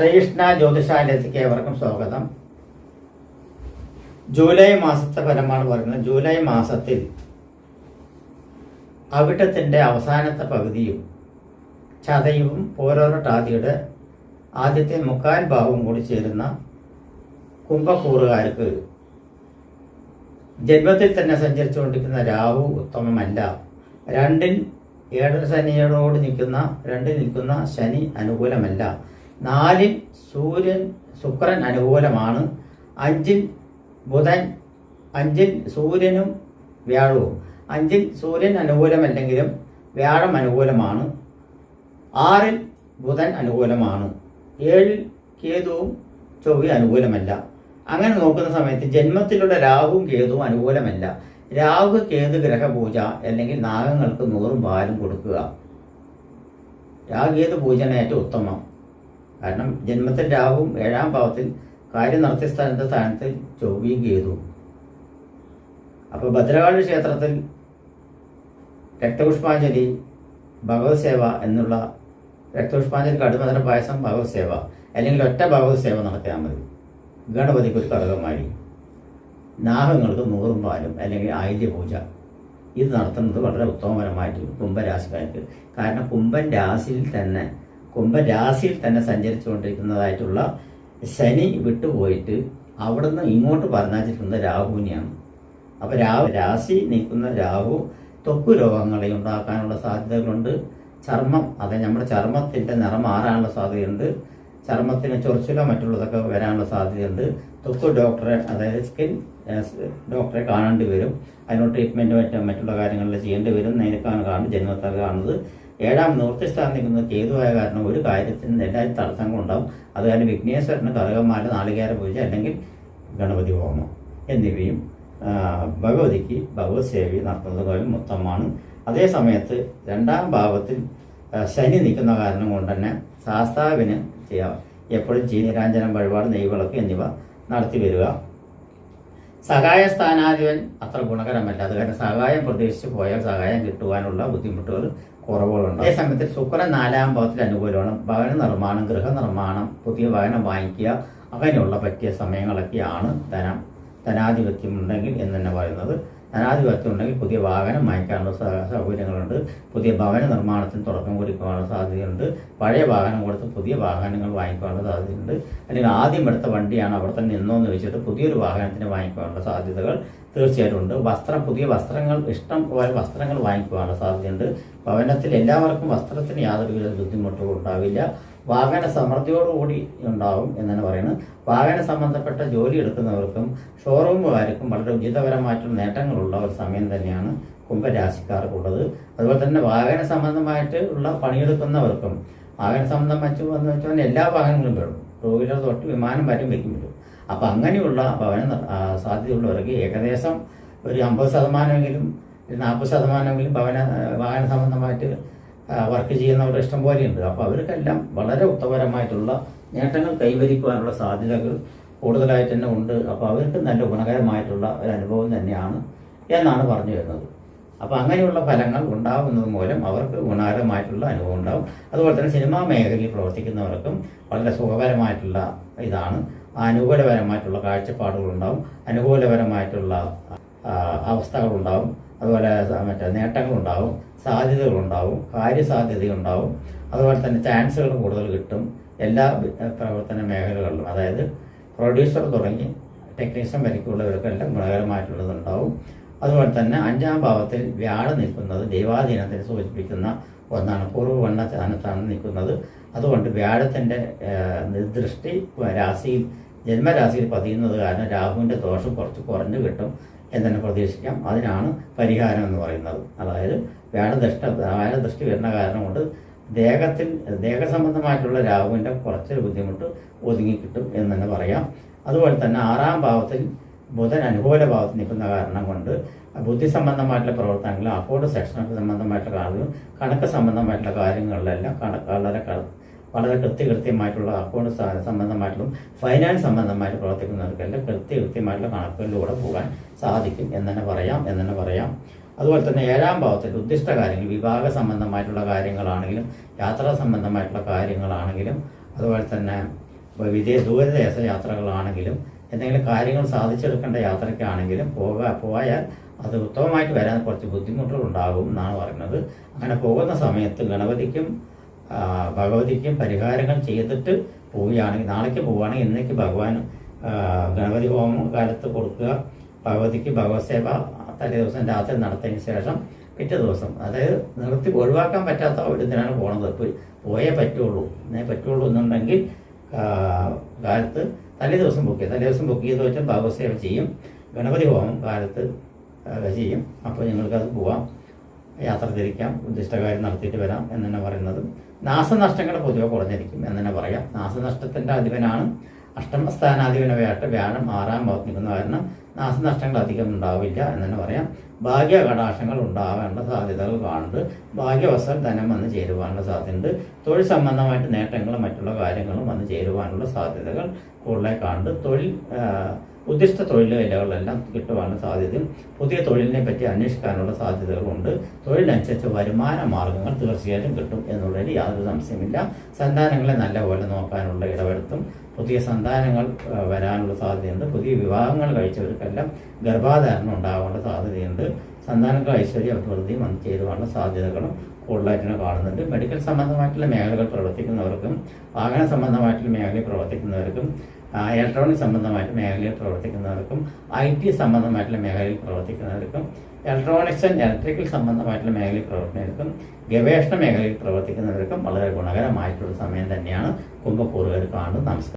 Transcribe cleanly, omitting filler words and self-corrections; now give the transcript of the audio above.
ശ്രീകൃഷ്ണ ജ്യോതിഷാലയത്തിലേക്ക് ഏവർക്കും സ്വാഗതം. ജൂലൈ മാസത്തെ ഫലമാണ് പറയുന്നത്. ജൂലൈ മാസത്തിൽ അവിട്ടത്തിന്റെ അവസാനത്തെ പകുതിയും ചതയവും പോരോട്ടാതിയുടെ ആദ്യത്തെ മുക്കാൽ ഭാഗവും കൂടി ചേരുന്ന കുംഭക്കൂറുകാർക്ക് ജന്മത്തിൽ തന്നെ സഞ്ചരിച്ചുകൊണ്ടിരിക്കുന്ന രാഹു ഉത്തമമല്ല. ഏഴര നിൽക്കുന്ന ശനി അനുകൂലമല്ല. 4 ശുക്രൻ അനുകൂലമാണ്. 5 ബുധൻ, 5 സൂര്യനും വ്യാഴവും. 5 സൂര്യൻ അനുകൂലമല്ലെങ്കിലും വ്യാഴം അനുകൂലമാണ്. 6 ബുധൻ അനുകൂലമാണ്. 7 കേതുവും ചൊവ്വ അനുകൂലമല്ല. അങ്ങനെ നോക്കുന്ന സമയത്ത് ജന്മത്തിലുള്ള രാഹുവും കേതുവും അനുകൂലമല്ല. രാഹു കേതു ഗ്രഹപൂജ അല്ലെങ്കിൽ നാഗങ്ങൾക്ക് 100 പാലും കൊടുക്കുക. രാഹു കേതു പൂജയാണ് ഏറ്റവും ഉത്തമം. കാരണം ജന്മത്തിൽ രാഹുവും 7ാം ഭാവത്തിൽ കാര്യം നടത്തിയ സ്ഥാനത്ത് ചൊവ്വയും കേതു. അപ്പോൾ ഭദ്രകാളി ക്ഷേത്രത്തിൽ രക്തപുഷ്പാഞ്ജലി, ഭഗവത് സേവ എന്നുള്ള രക്തപുഷ്പാഞ്ജലി കടുമധുര പായസം ഭഗവത് സേവ അല്ലെങ്കിൽ ഒറ്റ ഭഗവത് സേവ നടത്തിയാൽ മതി. ഗണപതിക്ക് ഒരു കടകമായി, നാഗങ്ങൾക്ക് 100 പാലും അല്ലെങ്കിൽ ആയുധ പൂജ ഇത് നടത്തുന്നത് വളരെ ഉത്തമപരമായിട്ട് കുംഭരാശിക്കാർക്ക്. കാരണം കുംഭരാശിയിൽ തന്നെ സഞ്ചരിച്ചുകൊണ്ടിരിക്കുന്നതായിട്ടുള്ള ശനി വിട്ടുപോയിട്ട് അവിടുന്ന് ഇങ്ങോട്ട് പറഞ്ഞിരിക്കുന്നത് രാഹുവിനെയാണ്. അപ്പോൾ രാശി നീക്കുന്ന രാഹു ത്വക്ക് രോഗങ്ങളെ ഉണ്ടാക്കാനുള്ള സാധ്യതകളുണ്ട്. നമ്മുടെ ചർമ്മത്തിൻ്റെ നിറം മാറാനുള്ള സാധ്യതയുണ്ട്. ചർമ്മത്തിന് ചൊറിച്ചിലോ മറ്റുള്ളതൊക്കെ വരാനുള്ള സാധ്യതയുണ്ട്. ത്വക്ക് ഡോക്ടറെ, അതായത് സ്കിൻ ഡോക്ടറെ കാണേണ്ടി വരും. അതിനോട് ട്രീറ്റ്മെൻറ്റ് മറ്റുള്ള കാര്യങ്ങളിൽ ചെയ്യേണ്ടി വരും. നേരിട്ടാണ് ജന്മത്താൽ കാണുന്നത്. 7ാം നിവൃത്തിസ്ഥാനം നിൽക്കുന്ന കേതുവായ കാരണം ഒരു കാര്യത്തിന് എല്ലാവരും തടസ്സങ്ങളുണ്ടാവും. അത് കാരണം വിഘ്നേശ്വരന് കറുകമാല, നാളികേര പൂജ അല്ലെങ്കിൽ ഗണപതി ഹോമം എന്നിവയും ഭഗവതിക്ക് ഭഗവത് സേവി നടത്തുന്നത് പോലും ഉത്തമമാണ്. അതേ സമയത്ത് 2ാം ഭാവത്തിൽ ശനി നിൽക്കുന്ന കാരണം കൊണ്ട് തന്നെ ശാസ്താവിന് ചെയ്യാം. എപ്പോഴും ചീനിരാഞ്ജനം, വഴിപാട്, നെയ്വിളക്ക് എന്നിവ നടത്തി വരിക. സഹായ സ്ഥാനാധിപൻ അത്ര ഗുണകരമല്ല. അത് കാരണം സഹായം പ്രതീക്ഷിച്ച് പോയാൽ സഹായം കിട്ടുവാനുള്ള ബുദ്ധിമുട്ടുകൾ കുറവുകളുണ്ട്. അതേ സമയത്ത് ശുക്രൻ 4ാം ഭാവത്തിൽ അനുകൂലമാണ്. ഭവന നിർമ്മാണം, ഗൃഹനിർമ്മാണം, പുതിയ വാഹനം വാങ്ങിക്കുക അങ്ങനെയുള്ള പറ്റിയ സമയങ്ങളൊക്കെയാണ് ധനാധിപത്യം ഉണ്ടെങ്കിൽ എന്ന് തന്നെ പറയുന്നത്. ധനാധിപത്യം ഉണ്ടെങ്കിൽ പുതിയ വാഹനം വാങ്ങിക്കാനുള്ള സൗകര്യങ്ങളുണ്ട്. പുതിയ ഭവന നിർമ്മാണത്തിന് തുടക്കം കുറിക്കാനുള്ള സാധ്യതയുണ്ട്. പഴയ വാഹനം കൊടുത്ത് പുതിയ വാഹനങ്ങൾ വാങ്ങിക്കാനുള്ള സാധ്യതയുണ്ട്. അല്ലെങ്കിൽ ആദ്യം എടുത്ത വണ്ടിയാണ് അവിടെ തന്നെ നിന്നോന്ന് വെച്ചിട്ട് പുതിയൊരു വാഹനത്തിന് വാങ്ങിക്കാനുള്ള സാധ്യതകൾ തീർച്ചയായിട്ടും ഉണ്ട്. പുതിയ വസ്ത്രങ്ങൾ, ഇഷ്ടം പോലെ വസ്ത്രങ്ങൾ വാങ്ങിക്കാനുള്ള സാധ്യതയുണ്ട്. ഭവനത്തിൽ എല്ലാവർക്കും വസ്ത്രത്തിന് യാതൊരുവിധ ബുദ്ധിമുട്ടുകളും ഉണ്ടാവില്ല. വാഹന സമൃദ്ധിയോടുകൂടി ഉണ്ടാവും എന്നാണ് പറയുന്നത്. വാഹന സംബന്ധപ്പെട്ട ജോലി എടുക്കുന്നവർക്കും ഷോറൂമുകാർക്കും വളരെ ഉചിതപരമായിട്ടുള്ള നേട്ടങ്ങളുള്ള ഒരു സമയം തന്നെയാണ് കുംഭരാശിക്കാർക്കുള്ളത്. അതുപോലെ തന്നെ വാഹന സംബന്ധമായിട്ട് ഉള്ള പണിയെടുക്കുന്നവർക്കും വാഹന സംബന്ധം വെച്ചാൽ എല്ലാ വാഹനങ്ങളും വേണം. 2 വീലർ തൊട്ട് വിമാനം വരെ വയ്ക്കും വരും. അപ്പം അങ്ങനെയുള്ള ഭവന സാധ്യതയുള്ളവർക്ക് ഏകദേശം ഒരു 50% 40% വാഹന സംബന്ധമായിട്ട് വർക്ക് ചെയ്യുന്നവരുടെ ഇഷ്ടം പോലെയുണ്ട്. അപ്പോൾ അവർക്കെല്ലാം വളരെ ഉത്തമപരമായിട്ടുള്ള നേട്ടങ്ങൾ കൈവരിക്കുവാനുള്ള സാധ്യതകൾ കൂടുതലായിട്ട് തന്നെ ഉണ്ട്. അപ്പോൾ അവർക്ക് നല്ല ഗുണകരമായിട്ടുള്ള ഒരു അനുഭവം തന്നെയാണ് എന്നാണ് പറഞ്ഞു വരുന്നത്. അപ്പോൾ അങ്ങനെയുള്ള ഫലങ്ങൾ ഉണ്ടാകുന്നത് മൂലം അവർക്ക് ഗുണകരമായിട്ടുള്ള അനുഭവം ഉണ്ടാകും. അതുപോലെ തന്നെ സിനിമാ മേഖലയിൽ പ്രവർത്തിക്കുന്നവർക്കും വളരെ സുഖകരമായിട്ടുള്ള ഇതാണ്. അനുകൂലപരമായിട്ടുള്ള കാഴ്ചപ്പാടുകളുണ്ടാവും, അനുകൂലപരമായിട്ടുള്ള അവസ്ഥകളുണ്ടാവും. അതുപോലെ നേട്ടങ്ങളുണ്ടാവും, സാധ്യതകളുണ്ടാവും, കാര്യസാധ്യതയുണ്ടാവും. അതുപോലെ തന്നെ ചാൻസുകൾ കൂടുതൽ കിട്ടും എല്ലാ പ്രവർത്തന മേഖലകളിലും. അതായത് പ്രൊഡ്യൂസർ തുടങ്ങി ടെക്നീഷ്യൻ വരയ്ക്കുള്ളവർക്കെല്ലാം ഗുണകരമായിട്ടുള്ളതുണ്ടാവും. അതുപോലെ തന്നെ 5ാം ഭാവത്തിൽ വ്യാഴം നിൽക്കുന്നത് ദൈവാധീനത്തിന് സൂചിപ്പിക്കുന്ന ഒന്നാണ്. പൂർവ്വവണ്ണ സ്ഥാനത്താണ് നിൽക്കുന്നത്. അതുകൊണ്ട് വ്യാഴത്തിൻ്റെ ദൃഷ്ടി ജന്മരാശിയിൽ പതിയുന്നത് കാരണം രാഹുവിൻ്റെ ദോഷം കുറച്ച് കുറഞ്ഞു കിട്ടും എന്നെ പ്രതീക്ഷിക്കാം. അതിനാണ് പരിഹാരം എന്ന് പറയുന്നത്. അതായത് വ്യാഴദൃഷ്ടി വരുന്ന കാരണം കൊണ്ട് ദേഹസംബന്ധമായിട്ടുള്ള രാഹുവിൻ്റെ കുറച്ചൊരു ബുദ്ധിമുട്ട് ഒതുങ്ങിക്കിട്ടും എന്ന് തന്നെ പറയാം. അതുപോലെ തന്നെ 6ാം ഭാവത്തിൽ ബുധൻ അനുകൂല ഭാവത്തിൽ നിൽക്കുന്ന കാരണം കൊണ്ട് ബുദ്ധി സംബന്ധമായിട്ടുള്ള പ്രവർത്തനങ്ങൾ, അക്കൗണ്ട് സെക്ഷൻ സംബന്ധമായിട്ടുള്ള കാര്യങ്ങളും കണക്ക് സംബന്ധമായിട്ടുള്ള കാര്യങ്ങളിലെല്ലാം വളരെ കൃത്യമായിട്ടുള്ള അക്കൗണ്ട് സംബന്ധമായിട്ടുള്ള ഫൈനാൻസ് സംബന്ധമായിട്ട് പ്രവർത്തിക്കുന്നവർക്കെല്ലാം കൃത്യമായിട്ടുള്ള കണക്കുകളിലൂടെ പോകാൻ സാധിക്കും എന്ന് തന്നെ പറയാം. അതുപോലെ തന്നെ 7ാം ഭാവത്തിൽ ഉദ്ദിഷ്ട കാര്യങ്ങൾ, വിവാഹ സംബന്ധമായിട്ടുള്ള കാര്യങ്ങളാണെങ്കിലും യാത്രാ സംബന്ധമായിട്ടുള്ള കാര്യങ്ങളാണെങ്കിലും അതുപോലെ തന്നെ ദൂരദേശ യാത്രകളാണെങ്കിലും എന്തെങ്കിലും കാര്യങ്ങൾ സാധിച്ചെടുക്കേണ്ട യാത്രയ്ക്കാണെങ്കിലും പോയാൽ അത് ഉത്തമമായിട്ട് വരാൻ കുറച്ച് ബുദ്ധിമുട്ടുകൾ ഉണ്ടാകും എന്നാണ് പറയുന്നത്. അങ്ങനെ പോകുന്ന സമയത്ത് ഗണപതിക്കും ഭഗവതിക്കും പരിഹാരങ്ങൾ ചെയ്തിട്ട് പോവുകയാണെങ്കിൽ, നാളേക്ക് പോവുകയാണെങ്കിൽ ഇന്നേക്ക് ഗണപതി ഹോമം കാലത്ത് കൊടുക്കുക, ഭഗവതിക്ക് ഭഗവത് സേവ തലേ ദിവസം രാത്രി നടത്തിയതിന് ശേഷം പിറ്റേ ദിവസം, അതായത് ഒഴിവാക്കാൻ പറ്റാത്ത ഒരു ഇതിനാണ് പോണത്, പോയേ പറ്റുള്ളൂ എന്നുണ്ടെങ്കിൽ കാലത്ത് തലേ ദിവസം ബുക്ക് ചെയ്ത് വെച്ചാൽ ഭഗവത് സേവ ചെയ്യും, ഗണപതി ഹോമം കാലത്ത് ചെയ്യും. അപ്പോൾ നിങ്ങൾക്കത് പോവാം, യാത്ര തിരിക്കാം, ഉദ്ദിഷ്ടകാര്യം നടത്തിയിട്ട് വരാം എന്നെ പറയുന്നത്. നാശനഷ്ടങ്ങൾ പൊതുവെ കുറഞ്ഞിരിക്കും എന്നെ പറയാം. നാശനഷ്ടത്തിൻ്റെ അധിപനാണ് അഷ്ടമസ്ഥാനാധിപനായിട്ട് വ്യാഴം 6ാം ഭാവത്ത് നിൽക്കുന്ന കാരണം നാശനഷ്ടങ്ങൾ അധികം ഉണ്ടാവില്ല എന്നെ പറയാം. ഭാഗ്യ കടാക്ഷങ്ങൾ ഉണ്ടാവേണ്ട സാധ്യതകൾ കാണുന്നുണ്ട്. ഭാഗ്യവശാൽ ധനം വന്ന് ചേരുവാനുള്ള സാധ്യതയുണ്ട്. തൊഴിൽ സംബന്ധമായിട്ട് നേട്ടങ്ങളും മറ്റുള്ള കാര്യങ്ങളും വന്ന് ചേരുവാനുള്ള സാധ്യതകൾ കൂടുതലായി കാണുന്നുണ്ട്. ഉദ്ദിഷ്ട തൊഴിലുകളെല്ലാം കിട്ടുവാനുള്ള സാധ്യതയും പുതിയ തൊഴിലിനെ പറ്റി അന്വേഷിക്കാനുള്ള സാധ്യതകളുണ്ട്. തൊഴിലനുസരിച്ച് വരുമാന മാർഗങ്ങൾ തീർച്ചയായിട്ടും കിട്ടും എന്നുള്ളതിൽ യാതൊരു സംശയമില്ല. സന്താനങ്ങളെ നല്ലപോലെ നോക്കാനുള്ള ഇടപെടുത്തും പുതിയ സന്താനങ്ങൾ വരാനുള്ള സാധ്യതയുണ്ട്. പുതിയ വിവാഹങ്ങൾ കഴിച്ചവർക്കെല്ലാം ഗർഭാധാരണം ഉണ്ടാകാനുള്ള സാധ്യതയുണ്ട്. സന്താനങ്ങൾ ഐശ്വര്യ അഭിവൃദ്ധിയും വന്ന് ചേരുവാനുള്ള സാധ്യതകളും കൂടുതലായിട്ട് കാണുന്നുണ്ട്. മെഡിക്കൽ സംബന്ധമായിട്ടുള്ള മേഖലകൾ പ്രവർത്തിക്കുന്നവർക്കും, വാഹന സംബന്ധമായിട്ടുള്ള മേഖലയിൽ പ്രവർത്തിക്കുന്നവർക്കും, ഇലക്ട്രോണിക് സംബന്ധമായിട്ട് മേഖലയിൽ പ്രവർത്തിക്കുന്നവർക്കും, IT സംബന്ധമായിട്ടുള്ള മേഖലയിൽ പ്രവർത്തിക്കുന്നവർക്കും, ഇലക്ട്രോണിക്സ് ആൻഡ് ഇലക്ട്രിക്കൽ സംബന്ധമായിട്ടുള്ള മേഖലയിൽ പ്രവർത്തിക്കുന്നവർക്കും, ഗവേഷണ മേഖലയിൽ പ്രവർത്തിക്കുന്നവർക്കും വളരെ ഗുണകരമായിട്ടുള്ള സമയം തന്നെയാണ് കുംഭക്കൂറുകാർ കാണുന്നത്. നമസ്കാരം.